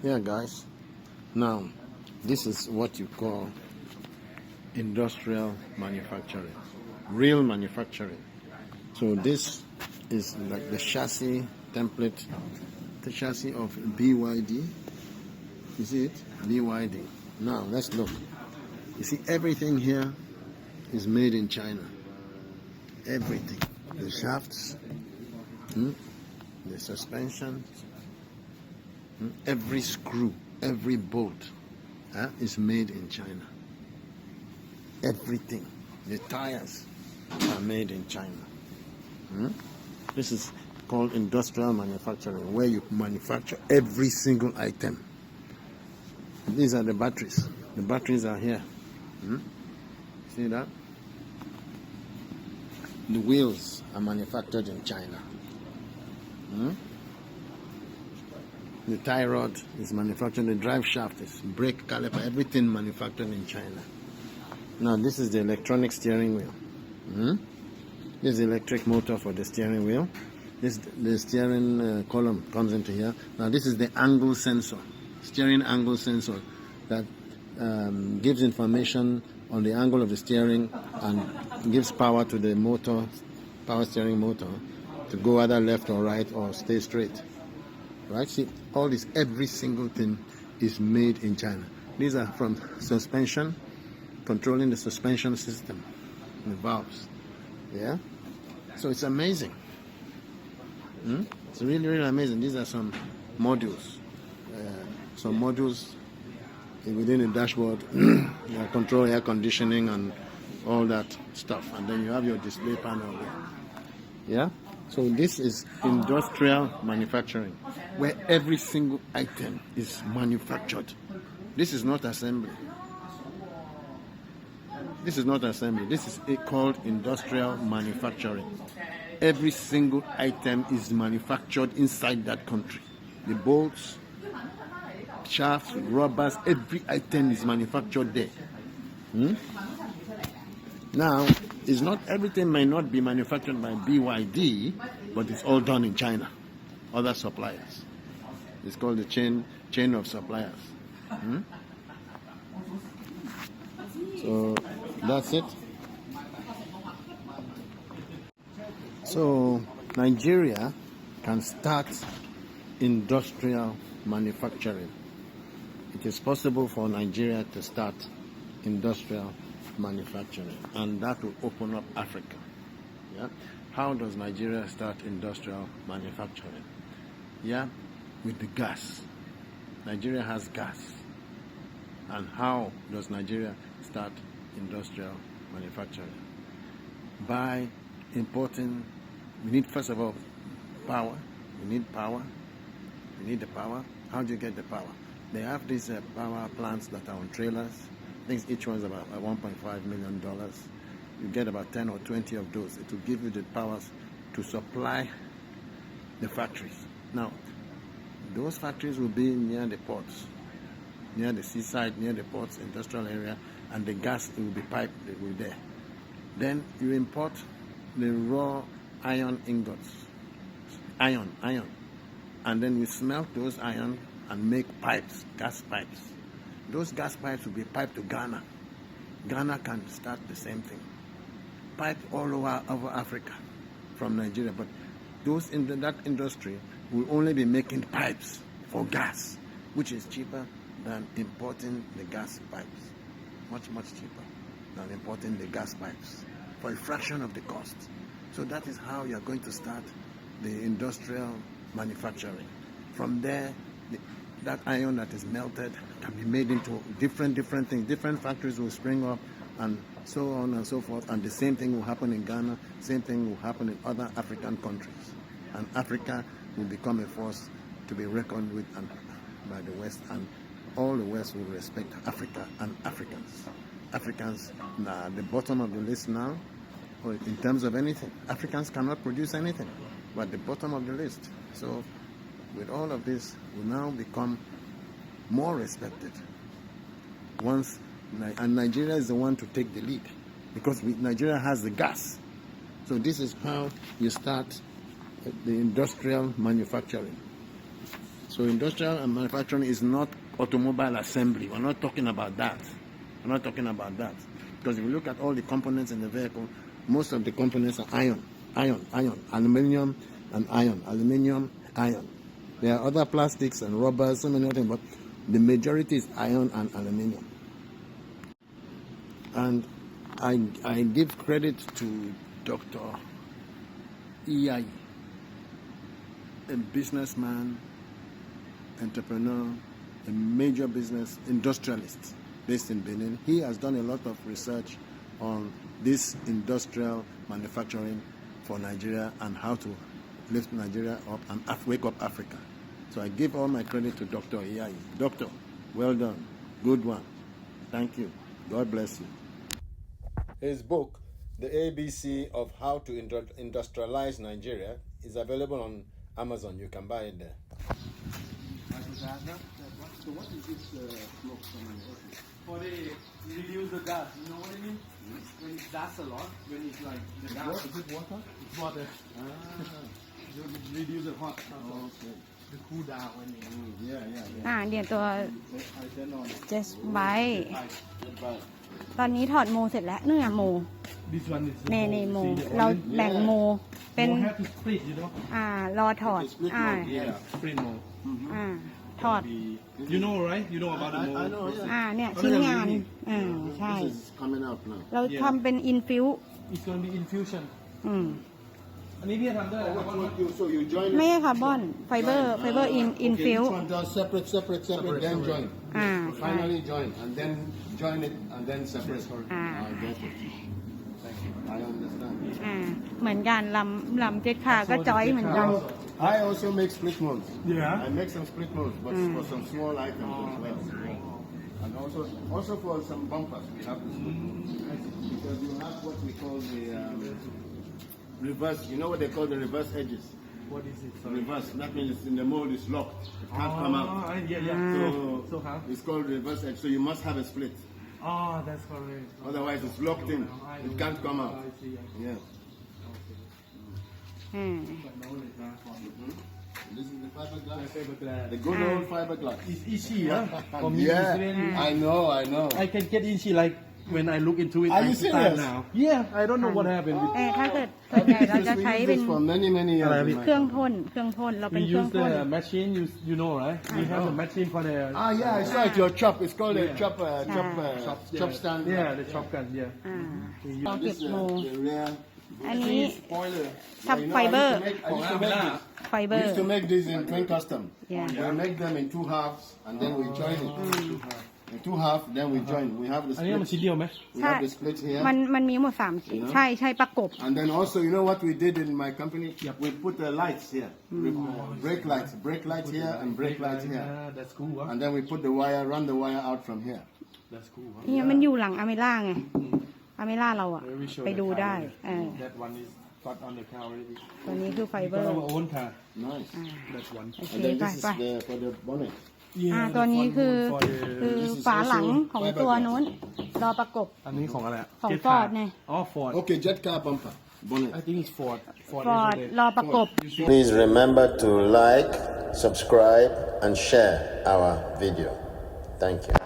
Yeah, guys. Now, this is what you call industrial manufacturing, real manufacturing. So this is like the chassis template, the chassis of BYD. You see it? BYD. Now, let's look. You see, everything here is made in China. Everything. The shafts, the suspension, every screw, every bolt is made in China. Everything. The tires are made in China. This is called industrial manufacturing, where you manufacture every single item. These are the batteries. The batteries are here. See that? The wheels are manufactured in China. The tie rod is manufactured, the drive shaft is brake caliper, everything manufactured in China. Now this is the electronic steering wheel. This is the electric motor for the steering wheel. The steering column comes into here. Now this is the angle sensor, steering angle sensor that gives information on the angle of the steering and gives power to the motor, power steering motor, to go either left or right or stay straight. Right? See, all this, every single thing is made in China. These are from suspension, controlling the suspension system, the valves. Yeah? So it's amazing. It's really, really amazing. These are some modules. Some modules within the dashboard control air conditioning and all that stuff. And then you have your display panel there. Yeah? So this is industrial manufacturing, where every single item is manufactured. This is not assembly. This is not assembly. This is called industrial manufacturing. Every single item is manufactured inside that country. The bolts, shafts, rubbers, every item is manufactured there. Now, it's not everything may not be manufactured by BYD, but it's all done in China. Other suppliers. It's called the chain of suppliers. So that's it. So Nigeria can start industrial manufacturing. It is possible for Nigeria to start industrial manufacturing, and that will open up Africa. Yeah. How does Nigeria start industrial manufacturing? Yeah, with the gas. Nigeria has gas. And how does Nigeria start industrial manufacturing? By importing. We need, first of all, power. We need power. We need the power. How do you get the power? They have these power plants that are on trailers. I think each one's about $1.5 million. You get about 10 or 20 of those. It will give you the powers to supply the factories. Now, those factories will be near the ports, near the seaside, near the ports, industrial area, and the gas will be piped, it will be there. Then you import the raw iron ingots, iron, and then we smelt those iron and make pipes, gas pipes. Those gas pipes will be piped to Ghana. Ghana can start the same thing. Piped all over Africa from Nigeria. But those in that industry will only be making pipes for gas, which is cheaper than importing the gas pipes. Much, much cheaper than importing the gas pipes for a fraction of the cost. So that is how you're going to start the industrial manufacturing. From there, that iron that is melted can be made into different things. Different factories will spring up and so on and so forth. And the same thing will happen in Ghana. Same thing will happen in other African countries. And Africa will become a force to be reckoned with by the West. And all the West will respect Africa and Africans. Africans are at the bottom of the list now, or in terms of anything. Africans cannot produce anything, but at the bottom of the list. So with all of this, we now become more respected. And Nigeria is the one to take the lead, because Nigeria has the gas. So this is how you start the industrial manufacturing. So industrial and manufacturing is not automobile assembly. We're not talking about that. We're not talking about that. Because if you look at all the components in the vehicle, most of the components are iron, aluminum and iron, aluminum, iron. There are other plastics and rubbers, so many other things, but the majority is iron and aluminum. And I give credit to Dr. Iyai, a businessman, entrepreneur, a major business industrialist based in Benin. He has done a lot of research on this industrial manufacturing for Nigeria and how to lift Nigeria up and wake up Africa. So I give all my credit to Dr. Iyai. Doctor, well done. Good one. Thank you. God bless you. His book, The ABC of How to Industrialize Nigeria, is available on Amazon. You can buy it there. So what is this smoke coming out? For the reduce the gas, you know what I mean? When it dust a lot, when it's like the gas. What? Is it water? It's water. You reduce the hot. Okay. The cool down when you Yeah. เดี๋ยวตัว I turn on. just buy ตอนนี้ถอดโมเสร็จแล้วเนื้อโม This one is ในโมเราแบ่งโมเป็น You have to split, you know? รอถอด Yeah, split mode. ถอด You know, right? You know about the mode. I know, yeah. เนี่ยชิ้นงานใช่ This is coming up now. เราทำเป็นอินฟิว It's going to be infusion. อันนี้พี่ทำได้ So you join ไม่ใช่คาร์บอนไฟเบอร์อินฟิว Each one does separate, then join. Finally join, and then join it, and then separate. I get it. Thank you. I understand. เหมือนกันลำเจ็ดขาก็จอยเหมือนกัน I also make split molds. Yeah. I make some split molds, but for some small items as well. And also for some bumpers, we have the split molds. Because you have what we call the reverse. You know what they call the reverse edges? What is it? Reverse. That means it's in the mold is locked. It can't come out. So how? It's called reverse edge. So you must have a split. Oh, that's correct. Otherwise, it's locked in. It can't come out. I see. Yeah. This is the fiberglass. The good old fiberglass. It's easy, yeah? For me, Yeah, it's really... I know. I can get easy like when I look into it. Are I you start serious? now. Yeah, I don't know what happened. ถ้าเกิดส่วนใหญ่เราจะใช้ We เป็น use this for many years. in my เครื่องพ่นเราเป็น We เครื่อง use พ่น the machine, you know, right? We have the machine for the... yeah, I saw it. Your chop. It's called a Yeah. chop stand. Yeah, the chop gun, yeah. เราเก็บ This โม the rear. อันนี้ Spoiler. ทับไฟเบอร์ I used to make this. ไฟเบอ We ร์ used to make this in twin custom. Yeah. We make them in 2 halves, and then we join it. In 2 halves, then we join. We have the อันนี้มัน split. ชิ้นเดียวไหม We have the split here. มันมีหมด3ชิ้นใช่ประกบ And then also, you know what we did in my company? We put the lights here. Brake lights here, and brake lights here. That's cool, huh? And then we put the wire, run the wire out from here. That's cool, huh? เนี่ยมันอยู่หลังอเมร่าไงอเมร่าเราอะ Very sure ไป the ดู car ได้ already. That one is got on the car already. ตัวนี้คือไฟ We เบอ got ร์ our own car. Nice. That's one. โอเค And then ไป this is for the bonnet. ตัวนี้คือ for the ฝาหลังของตัวนู้นรอประกบ อันนี้ของอะไร ของ Jet Ford car ไง อ๋อ Ford Okay, jet car bumper. Bonnet. I think it's Ford ฟอร์ดรอประกบ Please remember to like, subscribe, and share our video. Thank you.